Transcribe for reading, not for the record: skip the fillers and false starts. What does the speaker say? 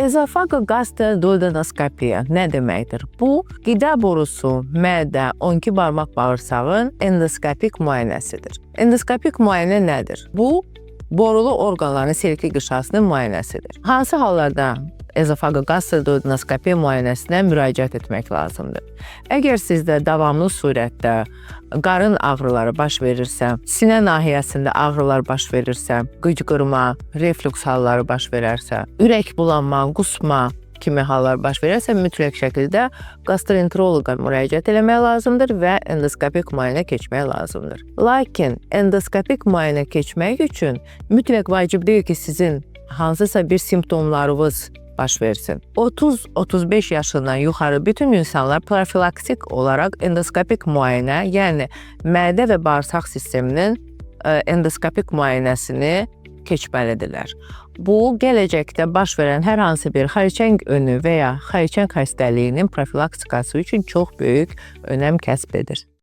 Ezofagogastroduodenoskopiya nə deməkdir? Bu, qida borusu, mədə, 12 barmaq bağırsağın endoskopik müayinəsidir. Endoskopik müayinə nədir? Bu, borulu orqanların selektiv qişasının müayinəsidir. Hansı hallarda ezofagogastroduodenoskopiya müayinəsinə müraciət etmək lazımdır? Əgər sizdə davamlı surətdə qarın ağrıları baş verirsə, sinə nahiyəsində ağrılar baş verirsə, qıcqırma, reflüks halları baş verərsə, ürək bulanma, qusma kimi hallar baş verərsə, mütləq şəkildə gastroenteroloqa müraciət etmək lazımdır və endoskopik müayinə keçmək lazımdır. Lakin endoskopik müayinə keçmək üçün mütləq vacib deyil ki, sizin hansısa bir simptomlarınız baş versin. 30-35 yaşından yuxarı bütün insanlar profilaktik olaraq endoskopik müayinə, yəni mədə və bağırsaq sisteminin endoskopik müayinəsini keçməlidirlər. Bu, gələcəkdə baş verən hər hansı bir xərçəng önü və ya xərçəng xəstəliyinin profilaktikası üçün çox böyük önəm kəsb edir.